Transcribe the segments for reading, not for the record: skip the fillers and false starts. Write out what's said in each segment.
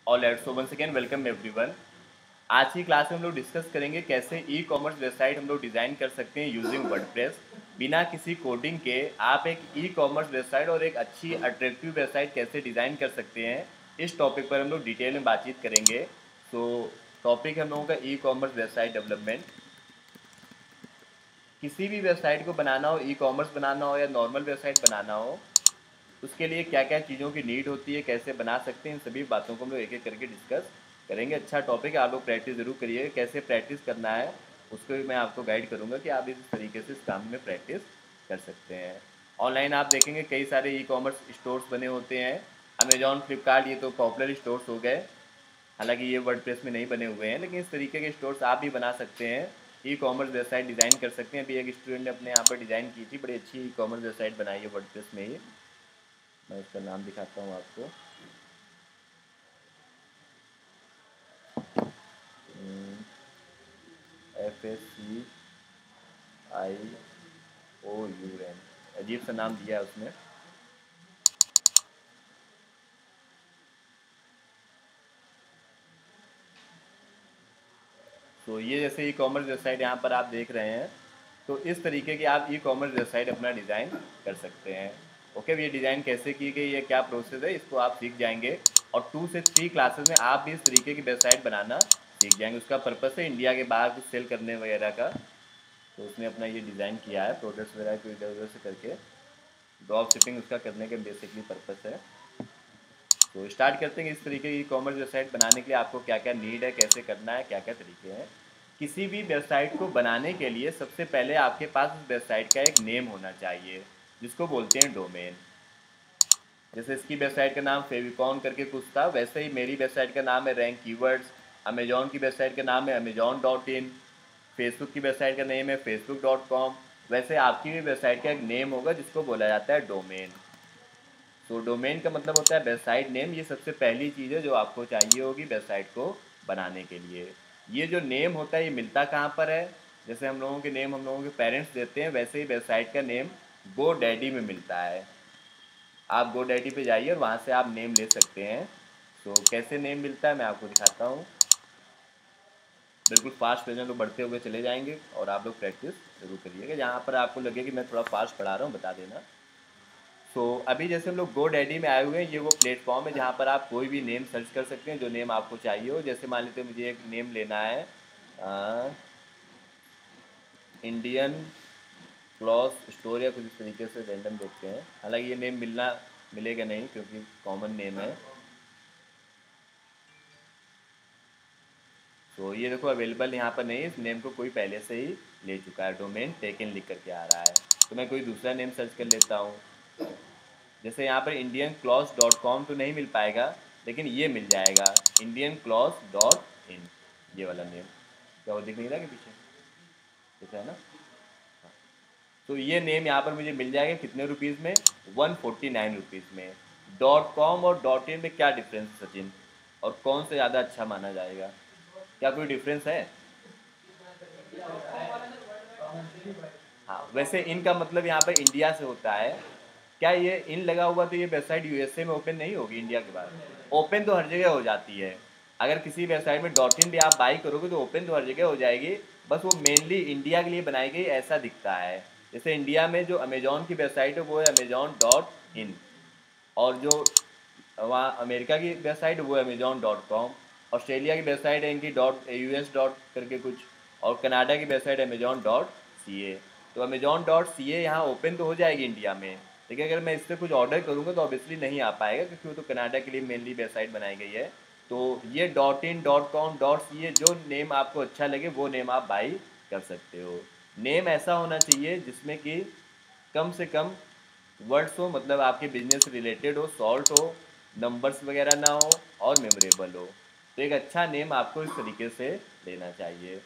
All right, so once again welcome everyone. आज की class में हम लोग डिस्कस करेंगे कैसे ई कॉमर्स वेबसाइट हम लोग डिज़ाइन कर सकते हैं यूजिंग वर्डप्रेस। बिना किसी कोडिंग के आप एक ई कॉमर्स वेबसाइट और एक अच्छी अट्रैक्टिव वेबसाइट कैसे डिज़ाइन कर सकते हैं, इस टॉपिक पर हम लोग डिटेल में बातचीत करेंगे। सो टॉपिक है हम लोगों का ई कॉमर्स वेबसाइट डेवलपमेंट। किसी भी वेबसाइट को बनाना हो, ई कॉमर्स बनाना हो या नॉर्मल वेबसाइट बनाना हो, उसके लिए क्या क्या चीज़ों की नीड होती है, कैसे बना सकते हैं, इन सभी बातों को हम लोग एक एक करके डिस्कस करेंगे। अच्छा टॉपिक है, आप लोग प्रैक्टिस ज़रूर करिए। कैसे प्रैक्टिस करना है उसको भी मैं आपको गाइड करूँगा कि आप इस तरीके से इस काम में प्रैक्टिस कर सकते हैं। ऑनलाइन आप देखेंगे कई सारे ई कॉमर्स स्टोर्स बने होते हैं। अमेजॉन, फ्लिपकार्ट, ये तो पॉपुलर स्टोर्स हो गए। हालांकि ये वर्डप्रेस में नहीं बने हुए हैं, लेकिन इस तरीके के स्टोर्स आप भी बना सकते हैं। ई कॉमर्स वेबसाइट डिज़ाइन कर सकते हैं। अभी एक स्टूडेंट ने अपने यहाँ पर डिज़ाइन की थी, बड़ी अच्छी ई कॉमर्स वेबसाइट बनाई है वर्डप्रेस में ही। मैं उसका नाम दिखाता हूँ आपको। FACIOUN, अजीब सा नाम दिया है उसने। तो ये जैसे ई कॉमर्स वेबसाइट यहाँ पर आप देख रहे हैं, तो इस तरीके की आप ई कॉमर्स वेबसाइट अपना डिज़ाइन कर सकते हैं। ओके, ये डिज़ाइन कैसे की गई है, क्या प्रोसेस है, इसको आप सीख जाएंगे। और 2 से 3 क्लासेस में आप भी इस तरीके की वेबसाइट बनाना सीख जाएंगे। उसका पर्पस है इंडिया के बाहर कुछ सेल करने वगैरह का। तो उसने अपना ये डिज़ाइन किया है, प्रोडक्ट्स वगैरह को इधर उधर से करके ड्रॉप शिपिंग उसका करने का बेसिकली पर्पस है। तो स्टार्ट करते हैं। इस तरीके की कॉमर्स वेबसाइट बनाने के लिए आपको क्या क्या नीड है, कैसे करना है, क्या क्या तरीके हैं। किसी भी वेबसाइट को बनाने के लिए सबसे पहले आपके पास उस वेबसाइट का एक नेम होना चाहिए, जिसको बोलते हैं डोमेन। जैसे इसकी वेबसाइट का नाम फेविकॉन करके कुछ था, वैसे ही मेरी वेबसाइट का नाम है रैंक कीवर्ड्स। अमेजॉन की वेबसाइट का नाम है अमेजॉन.इन। फेसबुक की वेबसाइट का नेम है facebook.com। वैसे आपकी भी वेबसाइट का एक नेम होगा जिसको बोला जाता है डोमेन। तो डोमेन का मतलब होता है वेबसाइट नेम। ये सबसे पहली चीज़ है जो आपको चाहिए होगी वेबसाइट को बनाने के लिए। ये जो नेम होता है ये मिलता कहाँ पर है? जैसे हम लोगों के नेम हम लोगों के पेरेंट्स देते हैं, वैसे ही वेबसाइट का नेम गो डैडी में मिलता है। आप गो डैडी पे जाइए और वहाँ से आप नेम ले सकते हैं। तो कैसे नेम मिलता है मैं आपको दिखाता हूँ। बिल्कुल फास्ट पेज में लोग बढ़ते हुए चले जाएंगे और आप लोग प्रैक्टिस जरूर करिएगा। जहाँ पर आपको लगे कि मैं थोड़ा फास्ट पढ़ा रहा हूँ बता देना। तो अभी जैसे हम लोग गो डैडी में आए हुए हैं, ये वो प्लेटफॉर्म है जहाँ पर आप कोई भी नेम सर्च कर सकते हैं जो नेम आपको चाहिए हो। जैसे मान लीजिए मुझे एक नेम लेना है, इंडियन क्लॉथ स्टोर या कुछ इस तरीके से रैंडम देखते हैं। हालांकि ये नेम मिलेगा नहीं क्योंकि कॉमन नेम है। तो ये देखो अवेलेबल यहाँ पर नहीं है, इस नेम को कोई पहले से ही ले चुका है। डोमेन टेकन लिख करके आ रहा है। तो मैं कोई दूसरा नेम सर्च कर लेता हूँ। जैसे यहाँ पर इंडियन क्लॉथ्स डॉट कॉम तो नहीं मिल पाएगा, लेकिन ये मिल जाएगा इंडियन क्लॉथ्स डॉट इन, ये वाला नेम। क्या वो दिख नहीं रहा कि पीछे दिख रहा है ना? तो ये नेम यहाँ पर मुझे मिल जाएगा कितने रुपीज़ में? 149 रुपीज़ में। डॉट कॉम और डॉट इन में क्या डिफरेंस है सचिन, और कौन से ज़्यादा अच्छा माना जाएगा? क्या कोई डिफरेंस है? हाँ, वैसे इनका मतलब यहाँ पर इंडिया से होता है। क्या ये इन लगा हुआ तो ये वेबसाइट यूएसए में ओपन नहीं होगी इंडिया के बाद? ओपन तो हर जगह हो जाती है। अगर किसी वेबसाइट में डॉट इन भी आप बाई करोगे तो ओपन तो हर जगह हो जाएगी। बस वो मेनली इंडिया के लिए बनाई गई ऐसा दिखता है। जैसे इंडिया में जो अमेजॉन की वेबसाइट है वो है अमेजॉन.इन, और जो वहाँ अमेरिका की वेबसाइट वो है अमेजॉन.com। ऑस्ट्रेलिया की वेबसाइट है इनकी US डॉट करके कुछ, और कनाडा की वेबसाइट अमेजॉन.ca। तो अमेजॉन.ca यहाँ ओपन तो हो जाएगी इंडिया में, लेकिन अगर मैं इस पर कुछ ऑर्डर करूँगा तो ऑब्वियसली नहीं आ पाएगा क्योंकि वो तो कनाडा के लिए मेनली वेबसाइट बनाई गई है। तो ये .in, .com, .ca जो नेम आपको अच्छा लगे वो नेम आप बाई कर सकते हो। नेम ऐसा होना चाहिए जिसमें कि कम से कम वर्ड्स हो, मतलब आपके बिजनेस से रिलेटेड हो, शॉर्ट हो, नंबर्स वगैरह ना हो, और मेमोरेबल हो। तो एक अच्छा नेम आपको इस तरीके से लेना चाहिए।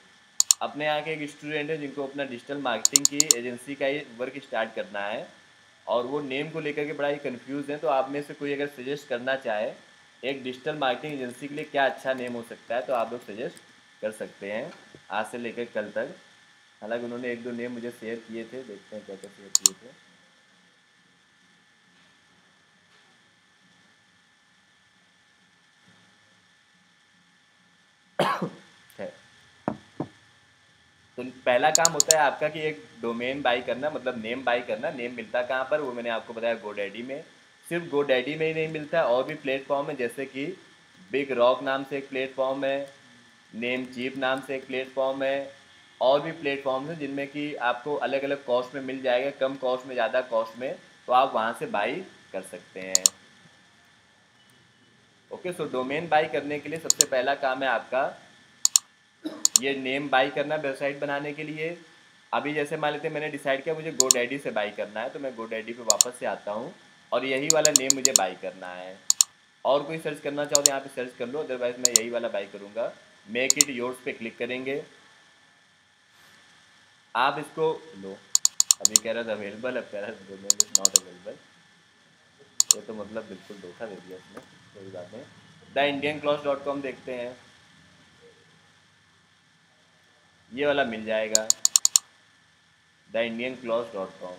अपने यहाँ के एक स्टूडेंट है जिनको अपना डिजिटल मार्केटिंग की एजेंसी का ही वर्क स्टार्ट करना है, और वो नेम को लेकर के बड़ा ही कंफ्यूज है। तो आप में से कोई अगर सजेस्ट करना चाहे एक डिजिटल मार्केटिंग एजेंसी के लिए क्या अच्छा नेम हो सकता है, तो आप लोग सजेस्ट कर सकते हैं आज से लेकर कल तक। हालांकि उन्होंने 1-2 नेम मुझे शेयर किए थे, देखते हैं क्या क्या शेयर किए थे। पहला काम होता है आपका कि एक डोमेन बाई करना, मतलब नेम बाई करना। नेम मिलता कहाँ पर, वो मैंने आपको बताया गोडैडी में। सिर्फ गोडैडी में ही नहीं मिलता, और भी प्लेटफॉर्म है, जैसे कि बिग रॉक नाम से एक प्लेटफॉर्म है, नेम चीप नाम से एक प्लेटफॉर्म है, और भी प्लेटफॉर्म्स हैं जिनमें कि आपको अलग अलग कॉस्ट में मिल जाएगा, कम कॉस्ट में, ज़्यादा कॉस्ट में, तो आप वहाँ से बाई कर सकते हैं। ओके, सो डोमेन बाई करने के लिए सबसे पहला काम है आपका ये नेम बाई करना वेबसाइट बनाने के लिए। अभी जैसे मान लेते हैं मैंने डिसाइड किया मुझे गोडैडी से बाई करना है, तो मैं गोडैडी पे वापस से आता हूँ और यही वाला नेम मुझे बाई करना है। और कोई सर्च करना चाहो तो यहाँ पे सर्च कर लो, अदरवाइज मैं यही वाला बाई करूँगा। मेक इट योर्स पे क्लिक करेंगे, आप इसको लो। अभी कह रहा था अवेलेबल, अब कह रहा था डोमेन इज नॉट अवेलेबल। ये तो मतलब बिल्कुल धोखा दे दिया इसने, कोई बात नहीं। The Indian cloth dot com देखते हैं, ये वाला मिल जाएगा, the Indian cloth dot com.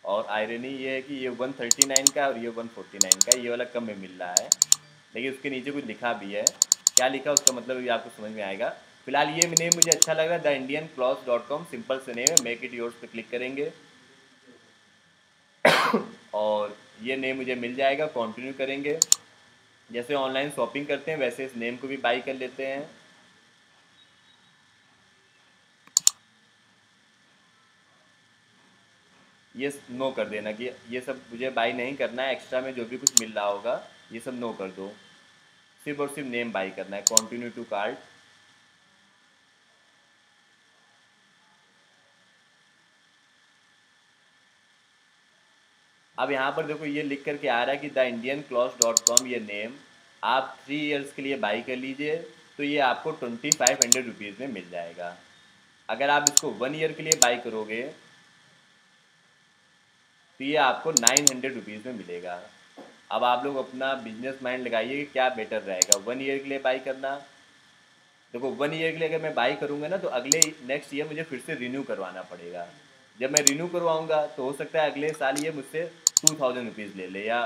और आयरनी ये है कि ये 139 का और ये 149 का, ये वाला कम में मिल रहा है, लेकिन उसके नीचे कुछ लिखा भी है। क्या लिखा उसका मतलब ये आपको समझ में आएगा। फिलहाल ये नेम मुझे अच्छा लग रहा है, the Indian cloth dot com, simple से नेम है। मेक इट योर्स पे क्लिक करेंगे और ये नेम मुझे मिल जाएगा, कंटिन्यू करेंगे। जैसे ऑनलाइन शॉपिंग करते हैं वैसे इस नेम को भी बाई कर लेते हैं। ये नो कर देना कि ये सब मुझे बाई नहीं करना है, एक्स्ट्रा में जो भी कुछ मिल रहा होगा ये सब नो कर दो, सिर्फ और सिर्फ नेम बाई करना है। Continue to cart. अब यहाँ पर देखो ये लिख करके आ रहा है कि the Indian cloth dot com, ये नेम आप 3 ईयर्स के लिए बाई कर लीजिए तो ये आपको 2500 रुपीज़ में मिल जाएगा। अगर आप इसको 1 ईयर के लिए बाई करोगे तो ये आपको 900 रुपीज़ में मिलेगा। अब आप लोग अपना बिजनेस माइंड लगाइए कि क्या बेटर रहेगा, 1 ईयर के लिए बाई करना। देखो 1 ईयर के लिए अगर मैं बाई करूँगा ना तो अगले नेक्स्ट ईयर मुझे फिर से रिन्यू करवाना पड़ेगा। जब मैं रिन्यू करवाऊँगा तो हो सकता है अगले साल ये मुझसे 2000 रुपीज़ ले ले या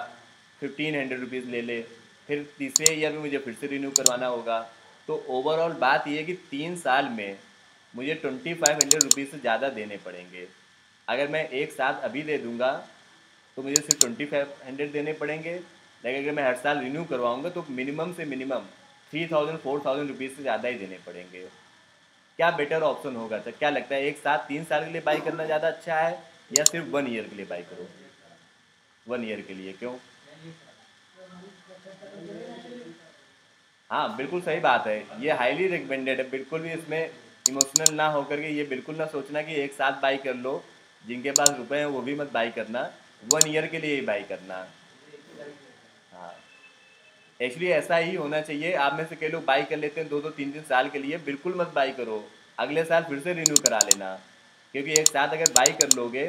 1500 रुपीज़ ले ले, फिर तीसरे ईयर में मुझे फिर से रिन्यू करवाना होगा। तो ओवरऑल बात ये है कि 3 साल में मुझे 2500 रुपीज़ से ज़्यादा देने पड़ेंगे। अगर मैं एक साथ अभी दे दूँगा तो मुझे सिर्फ 2500 देने पड़ेंगे, लेकिन अगर मैं हर साल रिन्यू करवाऊँगा तो मिनिमम से मिनिमम 3000 4000 रुपीज़ से ज़्यादा ही देने पड़ेंगे। क्या बेटर ऑप्शन होगा, तो क्या लगता है एक साथ 3 साल के लिए बाई करना ज़्यादा अच्छा है या सिर्फ 1 ईयर के लिए बाई करो? 1 ईयर के लिए क्यों? हाँ बिल्कुल सही बात है, ये हाईली रिकमेंडेड है। बिल्कुल भी इसमें इमोशनल ना होकर के ये बिल्कुल ना सोचना कि एक साथ बाई कर लो, जिनके पास रुपए हैं वो भी मत बाई करना, 1 ईयर के लिए ही बाई करना। हाँ, एक्चुअली ऐसा ही होना चाहिए। आप में से कई लोग बाई कर लेते हैं 2 2 3 3 साल के लिए, बिल्कुल मत बाई करो, अगले साल फिर से रिन्यू करा लेना। क्योंकि एक साथ अगर बाई कर लोगे,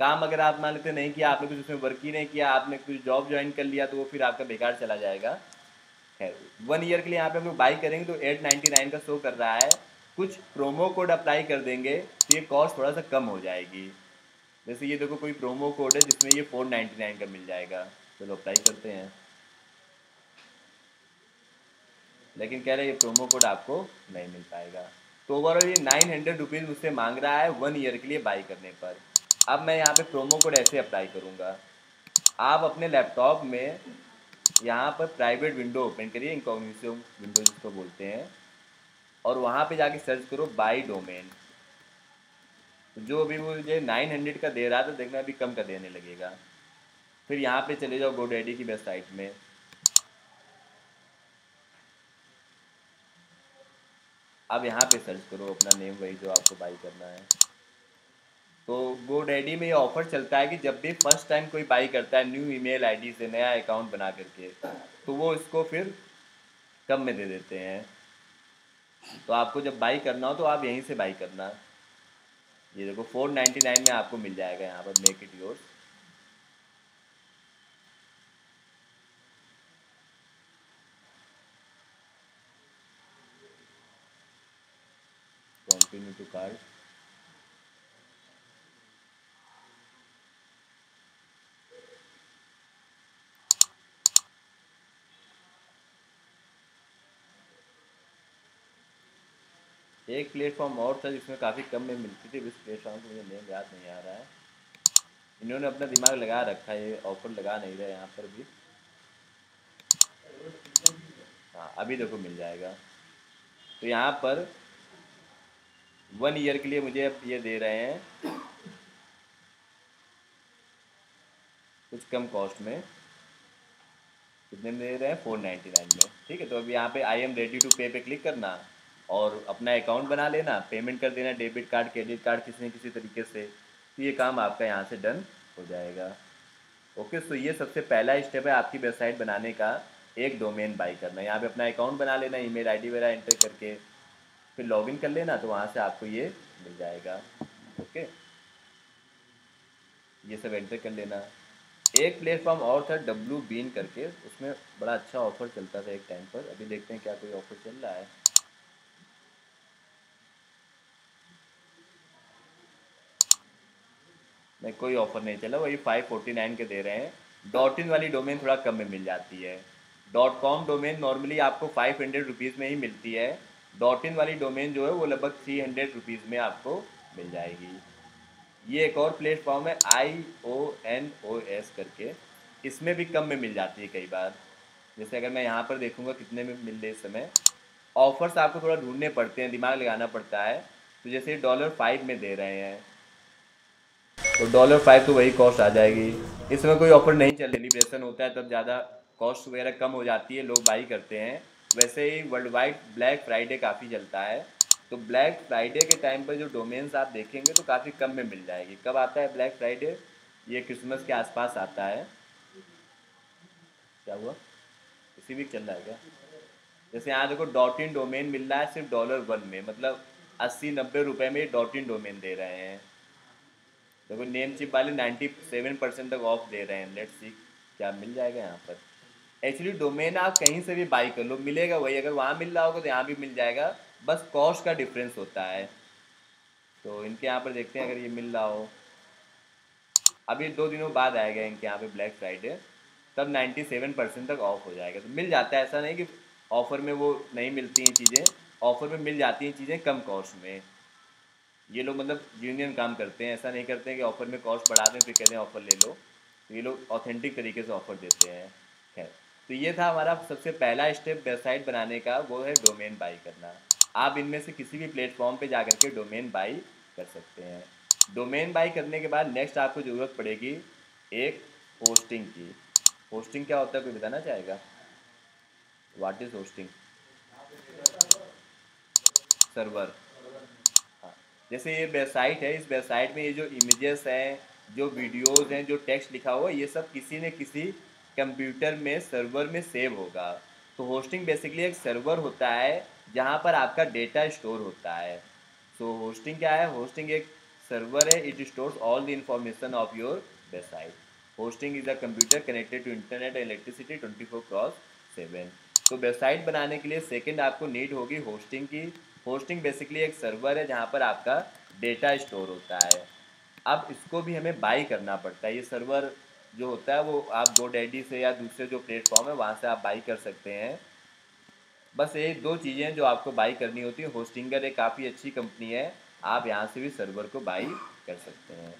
काम अगर आप मान लेते नहीं किया, आपने कुछ उसमें वर्क ही नहीं किया, आपने कुछ जॉब ज्वाइन कर लिया तो वो फिर आपका बेकार चला जाएगा। खैर 1 ईयर के लिए यहाँ पे हम लोग बाई करेंगे तो 899 का शो कर रहा है। कुछ प्रोमो कोड अप्लाई कर देंगे तो ये कॉस्ट थोड़ा सा कम हो जाएगी। जैसे ये देखो कोई प्रोमो कोड है जिसमें ये 499 का मिल जाएगा, चलो अप्लाई करते हैं। लेकिन कह रहे हैं ये प्रोमो कोड आपको नहीं मिल पाएगा। तो ओवरऑल ये 900 रुपीज़ मुझसे मांग रहा है 1 ईयर के लिए बाई करने पर। अब मैं यहाँ पे प्रोमो कोड ऐसे अप्लाई करूँगा। आप अपने लैपटॉप में यहाँ पर प्राइवेट विंडो ओपन करिए, इनकॉग्निटो विंडो जिसको बोलते हैं, और वहाँ पे जाके सर्च करो बाई डोमेन। तो जो अभी मुझे 900 का दे रहा था, देखना अभी कम का देने लगेगा। फिर यहाँ पे चले जाओ गोडैडी की वेबसाइट में, अब यहाँ पे सर्च करो अपना नेम, वही जो आपको बाई करना है। तो गोडैडी में ये ऑफर चलता है कि जब भी फर्स्ट टाइम कोई बाई करता है न्यू ईमेल आईडी से, नया अकाउंट बना करके, तो वो इसको फिर कम में दे देते हैं। तो आपको जब बाई करना हो तो आप यहीं से बाई करना। ये देखो 499 में आपको मिल जाएगा यहाँ पर make it yours. Continue to cart. एक प्लेटफॉर्म और था जिसमें काफ़ी कम में मिलती थी, इस प्लेटफॉर्म को मुझे नेम याद नहीं आ रहा है। इन्होंने अपना दिमाग लगा रखा है, ये ऑफर लगा नहीं रहा यहाँ पर भी। हाँ अभी देखो मिल जाएगा। तो यहाँ पर 1 ईयर के लिए मुझे अब ये दे रहे हैं कुछ कम कॉस्ट में। कितने में दे रहे हैं? 499 में। ठीक है, तो अभी यहाँ पे आई एम रेडी टू पे पे क्लिक करना और अपना अकाउंट बना लेना, पेमेंट कर देना डेबिट कार्ड क्रेडिट कार्ड किसी न किसी तरीके से। तो ये काम आपका यहाँ से डन हो जाएगा। ओके, तो ये सबसे पहला स्टेप है आपकी वेबसाइट बनाने का, एक डोमेन बाई करना। यहाँ पे अपना अकाउंट बना लेना, ईमेल आईडी वगैरह एंटर करके फिर लॉगिन कर लेना, तो वहाँ से आपको ये मिल जाएगा। ओके, ये सब एंटर कर लेना। एक प्लेटफॉर्म और था डब्लू बीन करके, उसमें बड़ा अच्छा ऑफर चलता था एक टाइम पर। अभी देखते हैं क्या कोई ऑफर चल रहा है। नहीं, कोई ऑफर नहीं चला, वही 549 के दे रहे हैं। डॉट इन वाली डोमेन थोड़ा कम में मिल जाती है। डॉट कॉम डोमेन नॉर्मली आपको 500 रुपीज़ में ही मिलती है। डॉट इन वाली डोमेन जो है वो लगभग 300 रुपीज़ में आपको मिल जाएगी। ये एक और प्लेटफॉर्म है IONOS करके, इसमें भी कम में मिल जाती है कई बार। जैसे अगर मैं यहाँ पर देखूँगा कितने में मिल रहे इस समय। ऑफर्स आपको थोड़ा ढूंढने पड़ते हैं, दिमाग लगाना पड़ता है। तो जैसे $5 में दे रहे हैं, तो $5 तो वही कॉस्ट आ जाएगी। इसमें कोई ऑफर नहीं चल, सेलिब्रेशन होता है तब ज़्यादा कॉस्ट वगैरह कम हो जाती है, लोग बाई करते हैं। वैसे ही वर्ल्ड वाइड ब्लैक फ्राइडे काफ़ी चलता है, तो ब्लैक फ्राइडे के टाइम पर जो डोमेन्स आप देखेंगे तो काफ़ी कम में मिल जाएगी। कब आता है ब्लैक फ्राइडे? ये क्रिसमस के आसपास आता है। क्या हुआ, इसी वीक चल रहा है क्या? जैसे यहाँ देखो डॉट इन डोमेन मिल रहा है सिर्फ $1 में, मतलब 80-90 रुपये में डॉट इन डोमेन दे रहे हैं। देखो नेम चिप वाले 97% तक ऑफ दे रहे हैं। लेट्स सी क्या मिल जाएगा यहाँ पर। एक्चुअली डोमेन आप कहीं से भी बाई कर लो, मिलेगा वही। अगर वहाँ मिल रहा होगा तो यहाँ भी मिल जाएगा, बस कॉस्ट का डिफरेंस होता है। तो इनके यहाँ पर देखते हैं अगर ये मिल रहा हो। अभी 2 दिनों बाद आएगा इनके यहाँ पे ब्लैक फ्राइडे, तब 97% तक ऑफ हो जाएगा। तो मिल जाता है, ऐसा नहीं कि ऑफ़र में वो नहीं मिलती हैं चीज़ें, ऑफ़र में मिल जाती हैं चीज़ें कम कॉस्ट में। ये लोग मतलब यूनियन काम करते हैं, ऐसा नहीं करते हैं कि ऑफ़र में कॉस्ट बढ़ा दें फिर कहते हैं ऑफ़र ले लो। तो ये लोग ऑथेंटिक तरीके से ऑफ़र देते हैं। खैर, तो ये था हमारा सबसे पहला स्टेप वेबसाइट बनाने का, वो है डोमेन बाई करना। आप इनमें से किसी भी प्लेटफॉर्म पे जाकर के डोमेन बाई कर सकते हैं। डोमेन बाई करने के बाद नेक्स्ट आपको ज़रूरत पड़ेगी एक होस्टिंग की। होस्टिंग क्या होता है, कोई बताना चाहेगा? What is hosting? सर्वर। हाँ, जैसे ये वेबसाइट है, इस वेबसाइट में ये जो इमेजेस हैं, जो वीडियोस हैं, जो टेक्स्ट लिखा हुआ है, ये सब किसी न किसी कंप्यूटर में सर्वर में सेव होगा। तो होस्टिंग बेसिकली एक सर्वर होता है जहाँ पर आपका डेटा स्टोर होता है। सो होस्टिंग क्या है? होस्टिंग एक सर्वर है, it stores all the information of your website. Hosting is a computer connected to internet electricity 24/7। तो वेबसाइट बनाने के लिए सेकंड आपको नीड होगी होस्टिंग की। होस्टिंग बेसिकली एक सर्वर है जहाँ पर आपका डेटा स्टोर होता है। अब इसको भी हमें बाई करना पड़ता है। ये सर्वर जो होता है वो आप GoDaddy से या दूसरे जो प्लेटफॉर्म है वहाँ से आप बाई कर सकते हैं। बस ये 2 चीज़ें जो आपको बाई करनी होती है। होस्टिंगर एक काफ़ी अच्छी कंपनी है, आप यहाँ से भी सर्वर को बाई कर सकते हैं।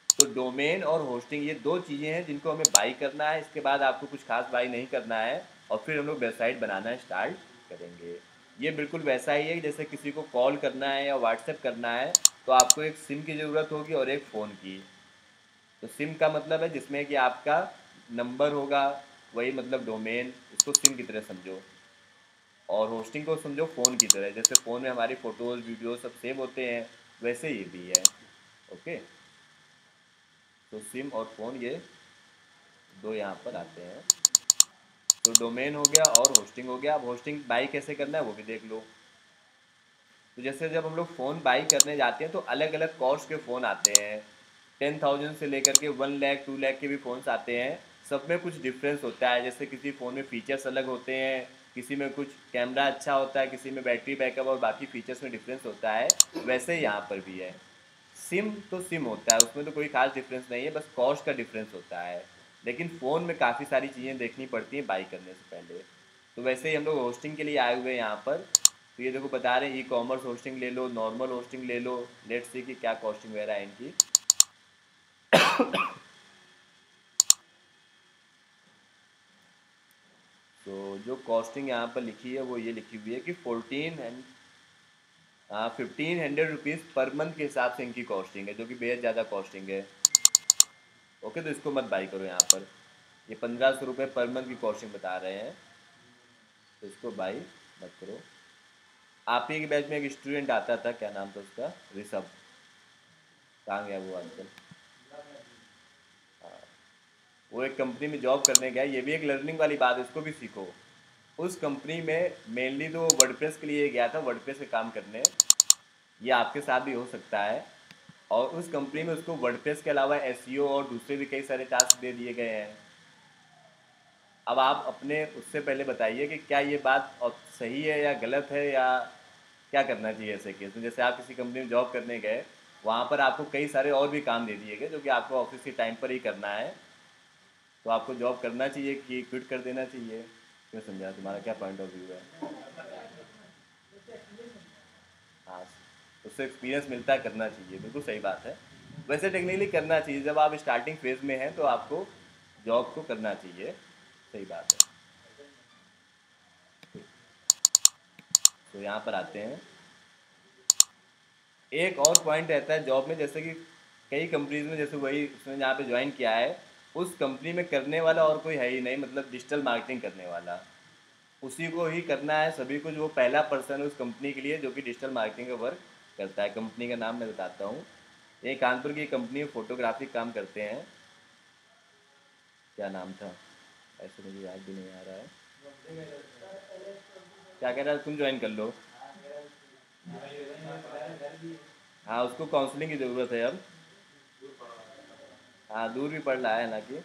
तो डोमेन और होस्टिंग ये 2 चीज़ें हैं जिनको हमें बाई करना है। इसके बाद आपको कुछ खास बाई नहीं करना है और फिर हम लोग वेबसाइट बनाना स्टार्ट करेंगे। ये बिल्कुल वैसा ही है कि जैसे किसी को कॉल करना है या व्हाट्सएप करना है, तो आपको एक सिम की ज़रूरत होगी और एक फ़ोन की। तो सिम का मतलब है जिसमें कि आपका नंबर होगा, वही मतलब डोमेन, इसको सिम की तरह समझो। और होस्टिंग को समझो फ़ोन की तरह, जैसे फ़ोन में हमारी फ़ोटोज़ वीडियो सब सेव होते हैं, वैसे ये भी है। ओके, तो सिम और फ़ोन ये 2 यहाँ पर आते हैं। तो डोमेन हो गया और होस्टिंग हो गया। अब होस्टिंग बाई कैसे करना है वो भी देख लो। तो जैसे जब हम लोग फ़ोन बाई करने जाते हैं तो अलग अलग कॉस्ट के फ़ोन आते हैं। 10,000 से लेकर के 1 लाख 2 लाख के भी फ़ोन्स आते हैं। सब में कुछ डिफरेंस होता है, जैसे किसी फ़ोन में फ़ीचर्स अलग होते हैं, किसी में कुछ कैमरा अच्छा होता है, किसी में बैटरी बैकअप और बाकी फ़ीचर्स में डिफरेंस होता है। वैसे ही यहाँ पर भी है। सिम तो सिम होता है, उसमें तो कोई खास डिफरेंस नहीं है, बस कॉस्ट का डिफरेंस होता है। लेकिन फ़ोन में काफ़ी सारी चीज़ें देखनी पड़ती हैं बाई करने से पहले। तो वैसे ही हम लोग होस्टिंग के लिए आए हुए हैं यहाँ पर। तो ये देखो बता रहे हैं ई कॉमर्स होस्टिंग ले लो, नॉर्मल होस्टिंग ले लो, लेट्स सी कि क्या कॉस्टिंग वगैरह है इनकी। तो जो कॉस्टिंग यहाँ पर लिखी है वो ये लिखी हुई है कि 1500 रुपीज़ पर मंथ के हिसाब से इनकी कॉस्टिंग है, जो कि बेहद ज़्यादा कॉस्टिंग है। ओके, तो इसको मत बाई करो। यहाँ पर ये 1500 रुपये पर मंथ की कॉस्टिंग बता रहे हैं, तो इसको बाई मत करो। आप ही के बैच में एक स्टूडेंट आता था, क्या नाम था उसका, ऋषभ, कहाँ गया वो आजकल? वो एक कंपनी में जॉब करने गया। ये भी एक लर्निंग वाली बात है, इसको भी सीखो। उस कंपनी में मेनली तो वर्डप्रेस के लिए गया था, वर्डप्रेस के काम करने। ये आपके साथ भी हो सकता है। और उस कंपनी में उसको वर्डप्रेस के अलावा एसईओ और दूसरे भी कई सारे टास्क दे दिए गए हैं। अब आप अपने उससे पहले बताइए कि क्या ये बात सही है या गलत है, या क्या करना चाहिए ऐसे केस में। जैसे आप किसी कंपनी में जॉब करने गए, वहाँ पर आपको कई सारे और भी काम दे दिए गए जो कि आपको ऑफिस के टाइम पर ही करना है, तो आपको जॉब करना चाहिए कि क्विट कर देना चाहिए? क्यों समझा, तुम्हारा क्या पॉइंट ऑफ व्यू है? हाँ, उससे एक्सपीरियंस मिलता है, करना चाहिए, बिल्कुल सही बात है। वैसे टेक्निकली करना चाहिए, जब आप स्टार्टिंग फेज में हैं तो आपको जॉब को करना चाहिए, सही बात है। तो यहाँ पर आते हैं, एक और पॉइंट रहता है जॉब में, जैसे कि कई कंपनीज में, जैसे वही उसने जहाँ पे ज्वाइन किया है, उस कंपनी में करने वाला और कोई है ही नहीं, मतलब डिजिटल मार्केटिंग करने वाला उसी को ही करना है, सभी कुछ। वो पहला पर्सन है उस कंपनी के लिए जो कि डिजिटल मार्केटिंग का वर्क करता है। कंपनी का नाम मैं बताता हूँ, ये कानपुर की कंपनी फोटोग्राफी काम करते हैं। क्या नाम था, ऐसे मुझे याद भी नहीं आ रहा है। क्या कह रहा है, तुम ज्वाइन कर लो। हाँ, उसको काउंसलिंग की ज़रूरत है अब। हाँ, दूर भी पड़ रहा है, हालांकि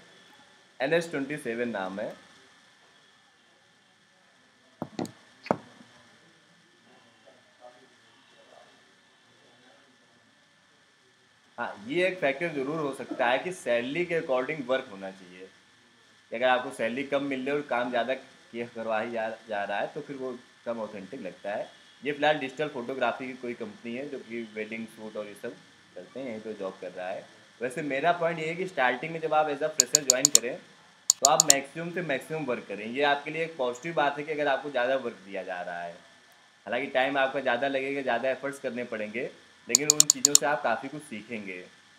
NS27 नाम है। हाँ, ये एक फैक्टर ज़रूर हो सकता है कि सैलरी के अकॉर्डिंग वर्क होना चाहिए, कि अगर आपको सैलरी कम मिल रही है और काम ज़्यादा किया करवा ही जा रहा है तो फिर वो कम ऑथेंटिक लगता है। ये फिलहाल डिजिटल फोटोग्राफी की कोई कंपनी है जो कि वेडिंग शूट और ये सब करते हैं, यहीं पर जॉब कर रहा है। वैसे मेरा पॉइंट ये है कि स्टार्टिंग में जब आप एज अ फ्रेशर ज्वाइन करें तो आप मैक्सिमम से मैक्सिमम वर्क करें। ये आपके लिए एक पॉजिटिव बात है कि अगर आपको ज़्यादा वर्क दिया जा रहा है, हालांकि टाइम आपका ज़्यादा लगेगा, ज़्यादा एफर्ट्स करने पड़ेंगे, लेकिन उन चीज़ों से आप काफ़ी कुछ सीखेंगे।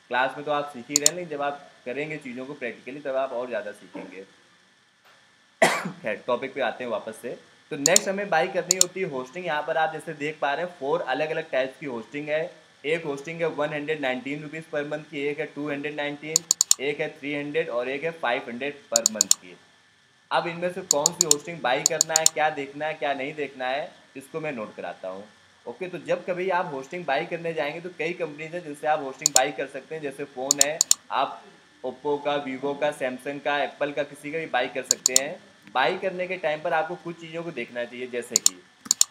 क्लास में तो आप सीख ही रहे हैं, लेकिन जब आप करेंगे चीज़ों को प्रैक्टिकली तब आप और ज़्यादा सीखेंगे। खैर, टॉपिक पे आते हैं वापस से। तो नेक्स्ट हमें बाई करनी होती है होस्टिंग। यहाँ पर आप जैसे देख पा रहे हैं 4 अलग अलग टाइप्स की होस्टिंग है। एक होस्टिंग है 119 रुपीज़ पर मंथ की, एक है 219, एक है 300 और एक है 500 पर मंथ की। अब इनमें से कौन सी होस्टिंग बाई करना है, क्या देखना है, क्या नहीं देखना है, इसको मैं नोट कराता हूँ। ओके, तो जब कभी आप होस्टिंग बाई करने जाएंगे तो कई कंपनीज हैं जिनसे आप होस्टिंग बाई कर सकते हैं। जैसे फ़ोन है, आप ओप्पो का, वीवो का, सैमसंग का, एप्पल का, किसी का भी बाई कर सकते हैं। बाई करने के टाइम पर आपको कुछ चीज़ों को देखना चाहिए, जैसे कि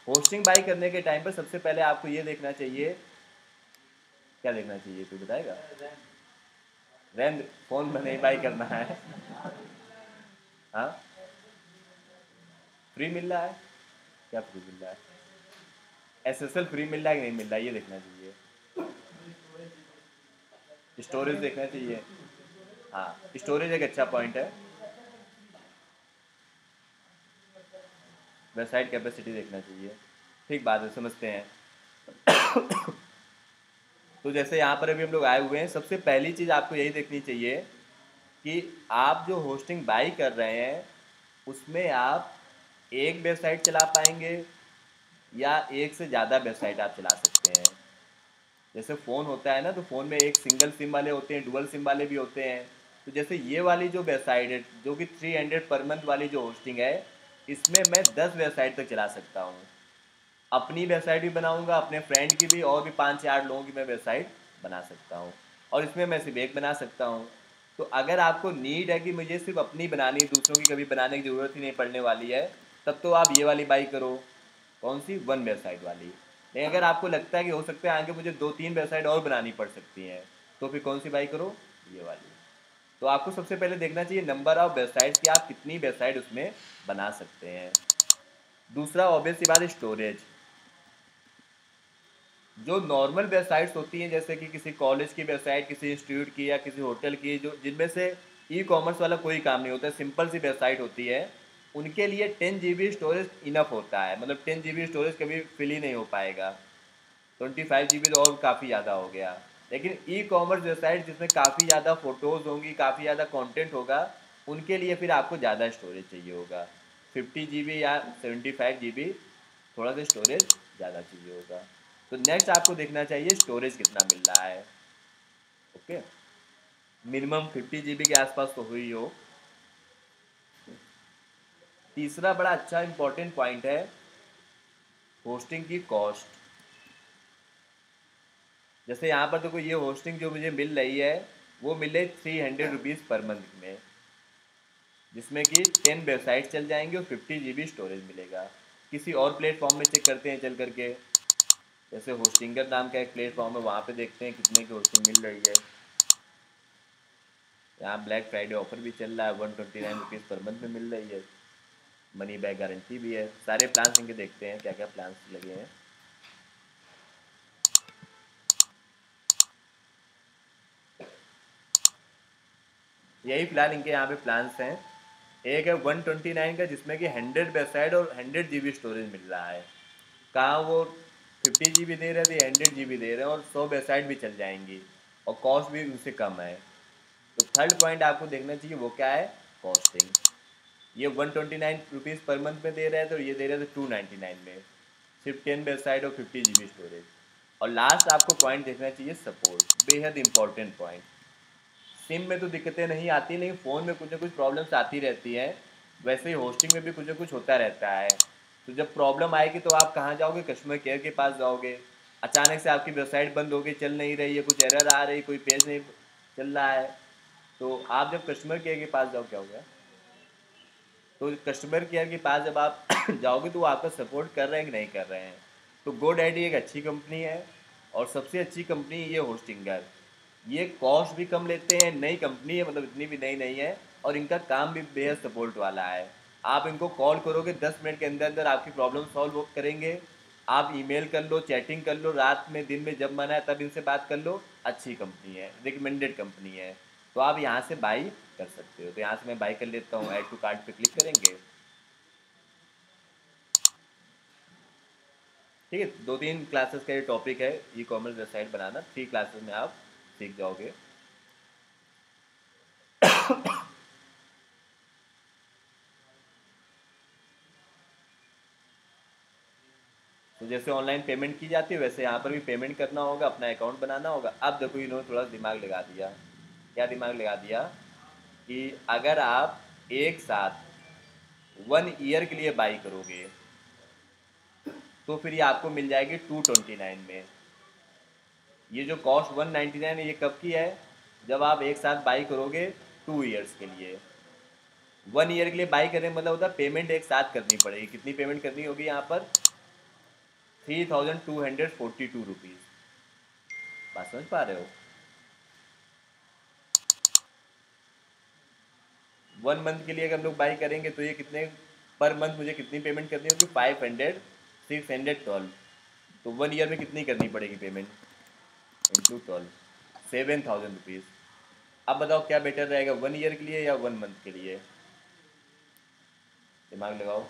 होस्टिंग बाई करने के टाइम पर सबसे पहले आपको ये देखना चाहिए, क्या देखना चाहिए, कोई बताएगा? रैम, फ़ोन में नहीं बाई करना है। हाँ, फ्री मिल रहा है, क्या फ्री मिल रहा है? SSL फ्री मिल रहा है कि नहीं मिल रहा है, ये देखना चाहिए। स्टोरेज देखना चाहिए। हाँ, स्टोरेज एक अच्छा पॉइंट है। वेबसाइट कैपेसिटी देखना चाहिए। ठीक बात है, समझते हैं। तो जैसे यहाँ पर अभी हम लोग आए हुए हैं, सबसे पहली चीज़ आपको यही देखनी चाहिए कि आप जो होस्टिंग बाई कर रहे हैं उसमें आप एक वेबसाइट चला पाएंगे या एक से ज़्यादा वेबसाइट आप चला सकते हैं। जैसे फ़ोन होता है ना, तो फ़ोन में एक सिंगल सिम वाले होते हैं, डुअल सिम वाले भी होते हैं। तो जैसे ये वाली जो वेबसाइट है जो कि 300 पर मंथ वाली जो होस्टिंग है, इसमें मैं 10 वेबसाइट तक चला सकता हूँ। अपनी वेबसाइट भी बनाऊँगा, अपने फ्रेंड की भी, और भी 5 से 8 लोगों की मैं वेबसाइट बना सकता हूँ। और इसमें मैं सिर्फ एक बना सकता हूँ। तो अगर आपको नीड है कि मुझे सिर्फ अपनी बनानी है, दूसरों की कभी बनाने की ज़रूरत ही नहीं पड़ने वाली है, तब तो आप ये वाली बाई करो। कौन सी, वन वेबसाइट वाली। लेकिन अगर आपको लगता है कि हो सकता है आगे मुझे 2-3 वेबसाइट और बनानी पड़ सकती हैं, तो फिर कौन सी बाई करो, ये वाली। तो आपको सबसे पहले देखना चाहिए नंबर ऑफ वेबसाइट्स कि आप कितनी वेबसाइट उसमें बना सकते हैं। दूसरा ऑब्वियस सी बात, स्टोरेज। जो नॉर्मल वेबसाइट्स होती हैं जैसे कि किसी कॉलेज की वेबसाइट, किसी इंस्टीट्यूट की या किसी होटल की, जो जिनमें से ई कॉमर्स वाला कोई काम नहीं होता, सिंपल सी वेबसाइट होती है, उनके लिए 10 GB स्टोरेज इनफ होता है। मतलब 10 GB स्टोरेज कभी फिल ही नहीं हो पाएगा। 25 GB तो और काफ़ी ज़्यादा हो गया। लेकिन ई कॉमर्स वेबसाइट जिसमें काफ़ी ज़्यादा फ़ोटोज़ होंगी, काफ़ी ज़्यादा कंटेंट होगा, उनके लिए फिर आपको ज़्यादा स्टोरेज चाहिए होगा। 50 GB या 75 GB, थोड़ा सा स्टोरेज ज़्यादा चाहिए होगा। तो नेक्स्ट आपको देखना चाहिए स्टोरेज कितना मिल रहा है। ओके, मिनिमम 50 GB के आसपास तो हुई हो। तीसरा बड़ा अच्छा इंपॉर्टेंट पॉइंट है होस्टिंग की कॉस्ट। जैसे यहाँ पर तो कोई ये होस्टिंग जो मुझे मिल रही है वो मिले 300 रुपीज़ पर मंथ में, जिसमें कि 10 वेबसाइट चल जाएंगे और 50 GB स्टोरेज मिलेगा। किसी और प्लेटफॉर्म में चेक करते हैं चल करके, जैसे होस्टिंगर नाम का एक प्लेटफॉर्म है, वहाँ पे देखते हैं कितने की होस्टिंग मिल रही है। यहाँ ब्लैक फ्राइडे ऑफर भी चल रहा है, 129 रुपीज़ पर मंथ में मिल रही है, मनी बैक गारंटी भी है। सारे प्लान्स इनके देखते हैं क्या क्या प्लान्स लगे हैं। यही प्लान इनके यहाँ पे प्लान्स हैं। एक है 129 का जिसमें कि 100 वेबसाइट और 100 GB स्टोरेज मिल रहा है। कहाँ वो 50 GB दे रहे थे, 100 GB दे रहे हैं और 100 वेबसाइट भी चल जाएंगी और कॉस्ट भी उनसे कम है। तो थर्ड पॉइंट आपको देखना चाहिए वो क्या है, कॉस्टिंग। ये 129 रुपीज़ पर मंथ में दे रहे हैं, तो ये दे रहे थे 299 में, सिर्फ 10 वेबसाइट और 50 GB स्टोरेज। और लास्ट आपको पॉइंट देखना चाहिए सपोर्ट, बेहद इंपॉर्टेंट पॉइंट। सिम में तो दिक्कतें नहीं आती, लेकिन फ़ोन में कुछ ना कुछ प्रॉब्लम्स आती रहती हैं। वैसे ही होस्टिंग में भी कुछ ना कुछ होता रहता है। तो जब प्रॉब्लम आएगी तो आप कहाँ जाओगे, कस्टमर केयर के पास जाओगे। अचानक से आपकी वेबसाइट बंद हो गई, चल नहीं रही है, कुछ एरर आ रही, कोई पेज नहीं चल रहा है, तो आप जब कस्टमर केयर के पास जाओ, क्या हो गया, तो कस्टमर केयर के पास जब आप जाओगे तो वो आपका सपोर्ट कर रहे हैं कि नहीं कर रहे हैं। तो GoDaddy एक अच्छी कंपनी है और सबसे अच्छी कंपनी ये होस्टिंगर। ये कॉस्ट भी कम लेते हैं, नई कंपनी है, मतलब इतनी भी नई नहीं है, और इनका काम भी बेहद सपोर्ट वाला है। आप इनको कॉल करोगे 10 मिनट के अंदर अंदर आपकी प्रॉब्लम सॉल्व करेंगे। आप ईमेल कर लो, चैटिंग कर लो, रात में दिन में जब मन है तब इनसे बात कर लो। अच्छी कंपनी है, रिकमेंडेड कंपनी है। तो आप यहाँ से बाई कर सकते हो। तो यहाँ से मैं बाई कर लेता हूँ, ऐड टू कार्ट पे क्लिक करेंगे। ठीक है, 2-3 क्लासेस का ये टॉपिक है, ई कॉमर्स वेबसाइट बनाना। 3 क्लासेस में आप सीख जाओगे। तो जैसे ऑनलाइन पेमेंट की जाती है वैसे यहाँ पर भी पेमेंट करना होगा, अपना अकाउंट बनाना होगा। अब देखो इन्होंने थोड़ा दिमाग लगा दिया। क्या दिमाग लगा दिया कि अगर आप एक साथ 1 ईयर के लिए बाई करोगे तो फिर ये आपको मिल जाएगी 229 में। ये जो कॉस्ट 199 है ये कब की है, जब आप एक साथ बाई करोगे 2 ईयर्स के लिए। 1 ईयर के लिए बाई करने मतलब होता है पेमेंट एक साथ करनी पड़ेगी। कितनी पेमेंट करनी होगी यहाँ पर, 3242 रुपीज़। बात समझ पा रहे हो। 1 मंथ के लिए अगर हम लोग बाई करेंगे तो ये कितने पर मंथ मुझे कितनी पेमेंट करनी होगी, 500, 612। तो 1 ईयर में कितनी करनी पड़ेगी पेमेंट, × 12, 7000 रुपीज़। अब बताओ क्या बेटर रहेगा, 1 ईयर के लिए या 1 मंथ के लिए, दिमाग लगाओ।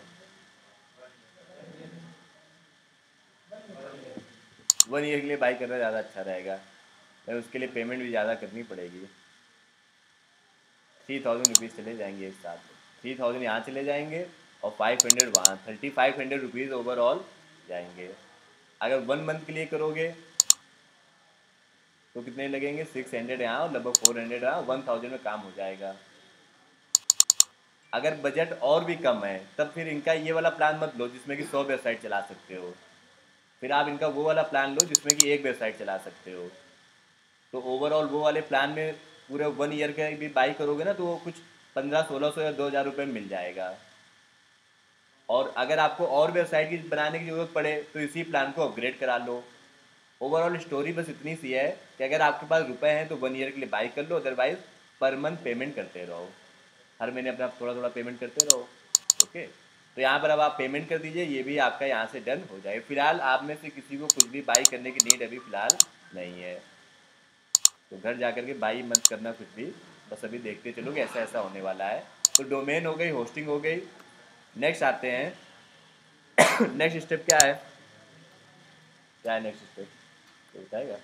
1 ईयर के लिए बाई करना ज़्यादा अच्छा रहेगा, लेकिन उसके लिए पेमेंट भी ज़्यादा करनी पड़ेगी। 3000 रुपीज़ चले जाएंगे एक साथ। 3000 यहाँ चले जाएंगे और 500 वहाँ, 3500 रुपीज़ ओवरऑल जाएंगे। अगर 1 मंथ के लिए करोगे तो कितने लगेंगे, 600 यहाँ और लगभग 400 यहाँ, 1000 में काम हो जाएगा। अगर बजट और भी कम है तब फिर इनका ये वाला प्लान मत लो जिसमें कि 100 वेबसाइट चला सकते हो। फिर आप इनका वो वाला प्लान लो जिसमें कि एक वेबसाइट चला सकते हो। तो ओवरऑल वो वाले प्लान में पूरे 1 ईयर का भी बाई करोगे ना तो वो कुछ 1500-1600 या 2000 रुपये में मिल जाएगा। और अगर आपको और वेबसाइट की बनाने की ज़रूरत पड़े तो इसी प्लान को अपग्रेड करा लो। ओवरऑल स्टोरी बस इतनी सी है कि अगर आपके पास रुपए हैं तो 1 ईयर के लिए बाई कर लो, अदरवाइज पर मंथ पेमेंट करते रहो। हर महीने अपना थोड़ा थोड़ा पेमेंट करते रहो। ओके, तो यहाँ पर अब आप पेमेंट कर दीजिए, ये भी आपका यहाँ से डन हो जाएगा। फिलहाल आप में से किसी को कुछ भी बाई करने की नीड अभी फ़िलहाल नहीं है, तो घर जा कर के बाई मत करना कुछ भी, बस अभी देखते चलोगे ऐसा ऐसा होने वाला है। तो डोमेन हो गई, होस्टिंग हो गई। नेक्स्ट आते हैं नेक्स्ट स्टेप क्या है, क्या है नेक्स्ट स्टेप, तो बताएगा।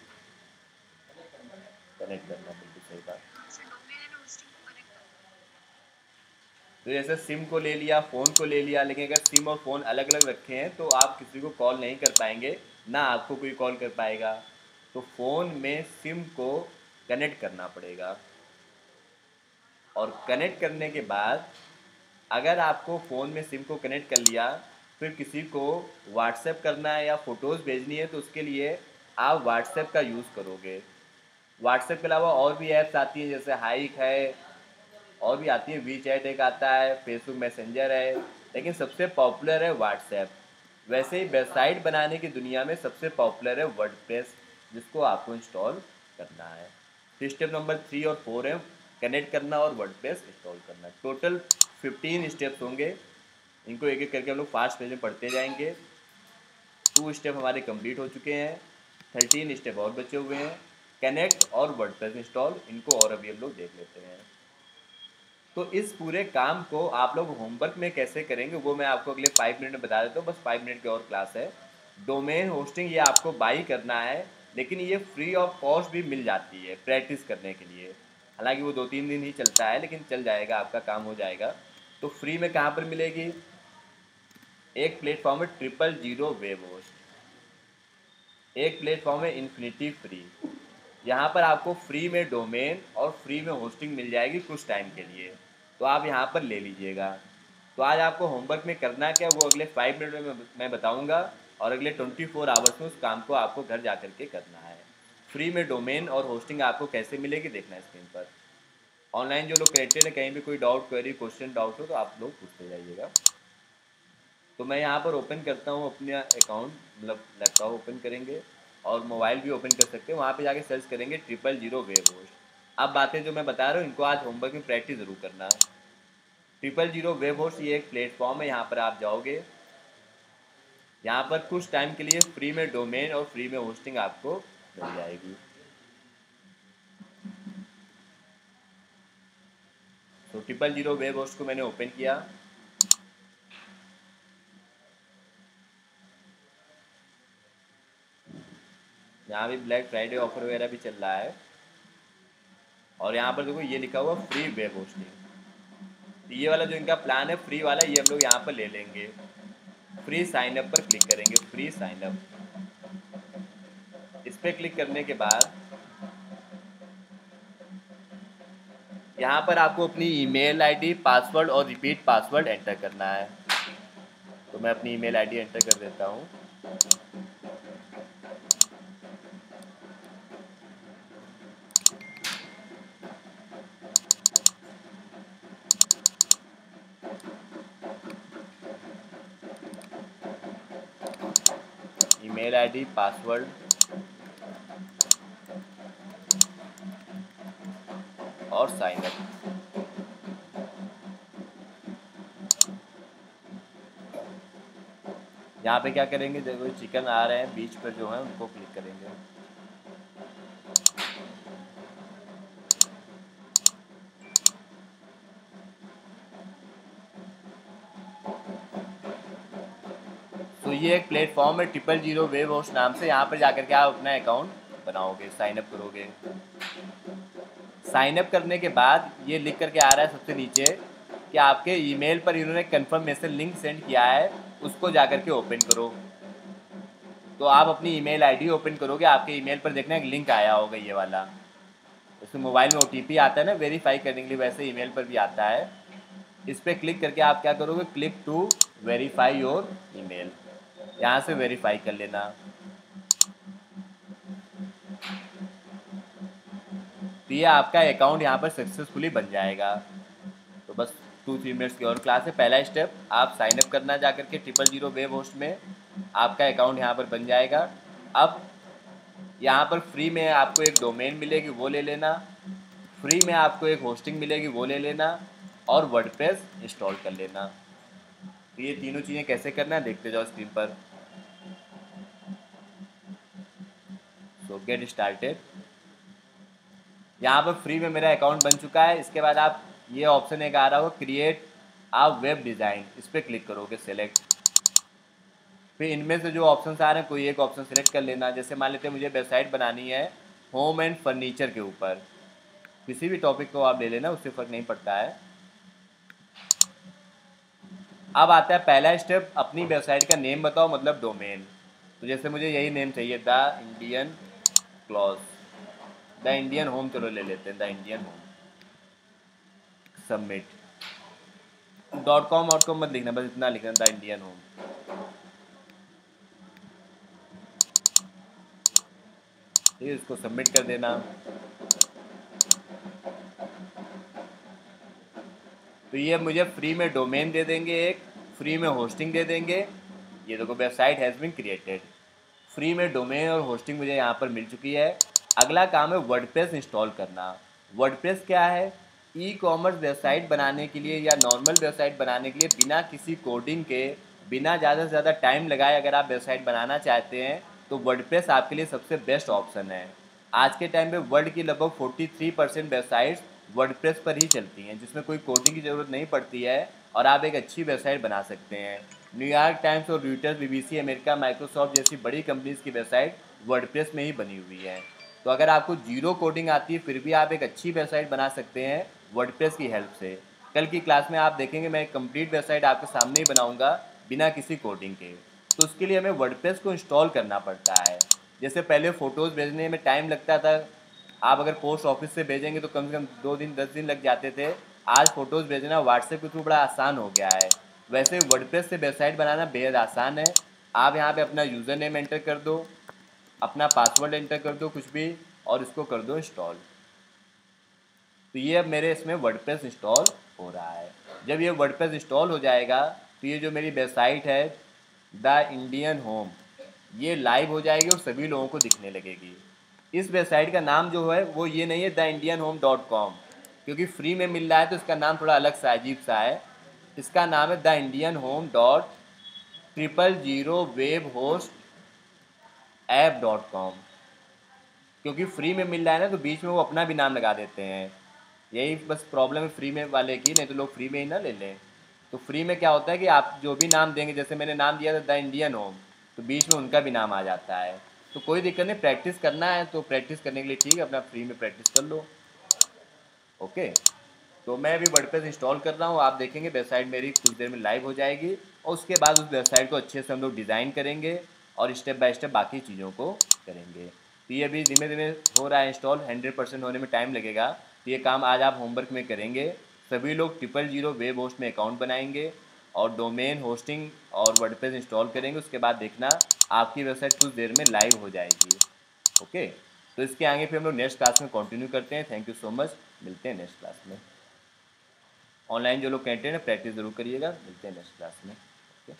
कनेक्ट करना, बिल्कुल सही बात। तो जैसे सिम को ले लिया, फ़ोन को ले लिया, लेकिन अगर सिम और फ़ोन अलग अलग रखे हैं तो आप किसी को कॉल नहीं कर पाएंगे, ना आपको कोई कॉल कर पाएगा। तो फ़ोन में सिम को कनेक्ट करना पड़ेगा, और कनेक्ट करने के बाद अगर आपको फ़ोन में सिम को कनेक्ट कर लिया, फिर किसी को व्हाट्सएप करना है या फ़ोटोज़ भेजनी है, तो उसके लिए आप व्हाट्सएप का यूज़ करोगे। व्हाट्सएप के अलावा और भी ऐप्स आती हैं, जैसे हाइक है, और भी आती है, वी चैट एक आता है, फेसबुक मैसेंजर है, लेकिन सबसे पॉपुलर है व्हाट्सएप। वैसे ही वेबसाइट बनाने की दुनिया में सबसे पॉपुलर है वर्डप्रेस, जिसको आपको इंस्टॉल करना है। तो स्टेप नंबर 3 और 4 है कनेक्ट करना और वर्डप्रेस इंस्टॉल करना। टोटल 15 स्टेप्स होंगे, इनको एक एक करके हम लोग फास्ट पेज में पढ़ते जाएंगे। 2 स्टेप हमारे कंप्लीट हो चुके हैं, 13 स्टेप और बचे हुए हैं। कनेक्ट और वर्डप्रेस इंस्टॉल, इनको और अभी हम लोग देख लेते हैं। तो इस पूरे काम को आप लोग होमवर्क में कैसे करेंगे वो मैं आपको अगले 5 मिनट में बता देता हूँ, बस 5 मिनट की और क्लास है। डोमेन होस्टिंग ये आपको बाई करना है, लेकिन ये फ्री ऑफ कॉस्ट भी मिल जाती है प्रैक्टिस करने के लिए। हालांकि वो 2-3 दिन ही चलता है, लेकिन चल जाएगा, आपका काम हो जाएगा। तो फ्री में कहाँ पर मिलेगी, एक प्लेटफॉर्म है 000 वेब होस्ट, एक प्लेटफॉर्म है इन्फिनिटी फ्री। यहाँ पर आपको फ्री में डोमेन और फ्री में होस्टिंग मिल जाएगी कुछ टाइम के लिए, तो आप यहाँ पर ले लीजिएगा। तो आज आपको होमवर्क में करना क्या, वो अगले 5 मिनट में मैं बताऊँगा, और अगले 24 आवर्स में उस काम को आपको घर जा कर के करना है। फ्री में डोमेन और होस्टिंग आपको कैसे मिलेगी देखना है स्क्रीन पर। ऑनलाइन जो लोग कनेक्टेड है, कहीं भी कोई डाउट, क्वेरी, क्वेश्चन, डाउट हो तो आप लोग पूछते जाइएगा। तो मैं यहाँ पर ओपन करता हूँ अपना अकाउंट, मतलब लैपटॉप ओपन करेंगे और मोबाइल भी ओपन कर सकते हैं। वहाँ पे जाके सर्च करेंगे 000 वेब होस्ट। अब बातें जो मैं बता रहा हूँ इनको आज होमवर्क में प्रैक्टिस ज़रूर करना। 000 वेब होस्ट ये एक प्लेटफॉर्म है, यहाँ पर आप जाओगे, यहाँ पर कुछ टाइम के लिए फ्री में डोमेन और फ्री में होस्टिंग आपको मिल जाएगी। तो 000 वेब होस्ट को मैंने ओपन किया। यहाँ भी ब्लैक फ्राइडे ऑफर वगैरह भी चल रहा है, और यहाँ पर देखो ये लिखा हुआ फ्री वेब होस्टिंग। तो ये वाला जो इनका प्लान है फ्री वाला, ये हम लोग यहाँ पर ले लेंगे। फ्री साइन अप पर क्लिक करेंगे, फ्री साइन अप, इस पर क्लिक करने के बाद यहाँ पर आपको अपनी ईमेल आईडी, पासवर्ड और रिपीट पासवर्ड एंटर करना है। तो मैं अपनी ईमेल आईडी एंटर कर देता हूँ। ईमेल आईडी, पासवर्ड और साइन अप। यहाँ पे क्या करेंगे, देखो चिकन आ रहे हैं बीच पर जो है उनको क्लिक करेंगे। तो ये एक प्लेटफॉर्म है 000 वेब होस्ट नाम से, यहाँ पर जाकर के आप अपना अकाउंट बनाओगे, साइन अप करोगे। साइन अप करने के बाद ये लिख करके आ रहा है सबसे नीचे कि आपके ईमेल पर इन्होंने कंफर्मेशन लिंक सेंड किया है, उसको जाकर के ओपन करो। तो आप अपनी ईमेल आईडी ओपन करोगे, आपके ईमेल पर देखना एक लिंक आया होगा ये वाला, इसमें मोबाइल में OTP आता है ना वेरीफाई करने के लिए, वैसे ईमेल पर भी आता है। इस पर क्लिक करके आप क्या करोगे, click to verify your email, यहाँ से वेरीफाई कर लेना। तो ये आपका अकाउंट यहाँ पर सक्सेसफुली बन जाएगा। तो बस 2-3 मिनट्स की और क्लास है। पहला स्टेप आप साइन अप करना जाकर के 000 वेब होस्ट में, आपका अकाउंट यहाँ पर बन जाएगा। अब यहाँ पर फ्री में आपको एक डोमेन मिलेगी, वो ले लेना। फ्री में आपको एक होस्टिंग मिलेगी, वो ले लेना, और वर्डप्रेस इंस्टॉल कर लेना। तो ये तीनों चीज़ें कैसे करना है देखते जाओ स्क्रीन पर। सो गेट स्टार्टेड। यहाँ पर फ्री में मेरा अकाउंट बन चुका है। इसके बाद आप ये ऑप्शन एक आ रहा हो क्रिएट आ वेब डिज़ाइन, इस पर क्लिक करोगे सेलेक्ट। फिर इनमें से जो ऑप्शन आ रहे हैं कोई एक ऑप्शन सेलेक्ट कर लेना। जैसे मान लेते हैं मुझे वेबसाइट बनानी है होम एंड फर्नीचर के ऊपर, किसी भी टॉपिक को आप ले लेना, उससे फ़र्क नहीं पड़ता है। अब आता है पहला स्टेप, अपनी वेबसाइट का नेम बताओ, मतलब डोमेन। तो जैसे मुझे यही नेम चाहिए, the Indian clause, the Indian home, चलो ले लेते हैं the Indian home. Submit. .com मत लिखना, बस इतना लिखना द इंडियन होम। ठीक है, इसको सबमिट कर देना। तो ये मुझे फ्री में डोमेन दे देंगे, एक फ्री में होस्टिंग दे देंगे। ये देखो website has been created. Free में डोमेन और होस्टिंग मुझे यहाँ पर मिल चुकी है। अगला काम है वर्डप्रेस इंस्टॉल करना। वर्डप्रेस क्या है? ई कॉमर्स वेबसाइट बनाने के लिए या नॉर्मल वेबसाइट बनाने के लिए बिना किसी कोडिंग के, बिना ज़्यादा से ज़्यादा टाइम लगाए अगर आप वेबसाइट बनाना चाहते हैं तो वर्डप्रेस आपके लिए सबसे बेस्ट ऑप्शन है। आज के टाइम पे वर्ल्ड की लगभग 43% वेबसाइट्स वर्डप्रेस पर ही चलती हैं, जिसमें कोई कोडिंग की ज़रूरत नहीं पड़ती है और आप एक अच्छी वेबसाइट बना सकते हैं। न्यूयॉर्क टाइम्स और रॉयटर्स, बीबीसी अमेरिका, माइक्रोसॉफ्ट जैसी बड़ी कंपनीज़ की वेबसाइट वर्डप्रेस में ही बनी हुई है। तो अगर आपको जीरो कोडिंग आती है फिर भी आप एक अच्छी वेबसाइट बना सकते हैं वर्डप्रेस की हेल्प से। कल की क्लास में आप देखेंगे मैं एक कंप्लीट वेबसाइट आपके सामने ही बनाऊंगा बिना किसी कोडिंग के। तो उसके लिए हमें वर्डप्रेस को इंस्टॉल करना पड़ता है। जैसे पहले फ़ोटोज़ भेजने में टाइम लगता था, आप अगर पोस्ट ऑफिस से भेजेंगे तो कम से कम 2 दिन 10 दिन लग जाते थे। आज फ़ोटोज़ भेजना व्हाट्सएप के थ्रू बड़ा आसान हो गया है। वैसे वर्डप्रेस से वेबसाइट बनाना बेहद आसान है। आप यहाँ पे अपना यूज़र नेम एंटर कर दो, अपना पासवर्ड एंटर कर दो कुछ भी, और इसको कर दो इंस्टॉल। तो ये अब मेरे इसमें वर्डप्रेस इंस्टॉल हो रहा है। जब ये वर्डप्रेस इंस्टॉल हो जाएगा तो ये जो मेरी वेबसाइट है द इंडियन होम, ये लाइव हो जाएगी और सभी लोगों को दिखने लगेगी। इस वेबसाइट का नाम जो है वो ये नहीं है द इंडियन होम .com, क्योंकि फ्री में मिल रहा है तो इसका नाम थोड़ा अलग सा अजीब सा है। इसका नाम है the Indian home .000 web host app .com। क्योंकि फ्री में मिल रहा है ना तो बीच में वो अपना भी नाम लगा देते हैं। यही बस प्रॉब्लम है फ्री में वाले की, नहीं तो लोग फ्री में ही ना ले लें। तो फ्री में क्या होता है कि आप जो भी नाम देंगे, जैसे मैंने नाम दिया था द इंडियन होम, तो बीच में उनका भी नाम आ जाता है। तो कोई दिक्कत नहीं, प्रैक्टिस करना है तो प्रैक्टिस करने के लिए ठीक है, अपना फ्री में प्रैक्टिस कर लो। ओके, तो मैं अभी वर्डप्रेस इंस्टॉल कर रहा हूँ। आप देखेंगे वेबसाइट मेरी कुछ देर में लाइव हो जाएगी और उसके बाद उस वेबसाइट को अच्छे से हम लोग डिज़ाइन करेंगे और स्टेप बाय स्टेप बाकी चीज़ों को करेंगे। तो ये अभी धीमे धीमे हो रहा है इंस्टॉल, 100% होने में टाइम लगेगा। तो ये काम आज आप होमवर्क में करेंगे। सभी लोग 000 वेब होस्ट में अकाउंट बनाएंगे और डोमेन होस्टिंग और वर्डप्रेस इंस्टॉल करेंगे। उसके बाद देखना आपकी वेबसाइट कुछ देर में लाइव हो जाएगी। ओके, तो इसके आगे फिर हम लोग नेक्स्ट क्लास में कंटिन्यू करते हैं। थैंक यू सो मच, मिलते हैं नेक्स्ट क्लास में। ऑनलाइन जो लोग कैंडिडेट हैं प्रैक्टिस जरूर करिएगा, मिलते हैं नेक्स्ट क्लास में। ओके।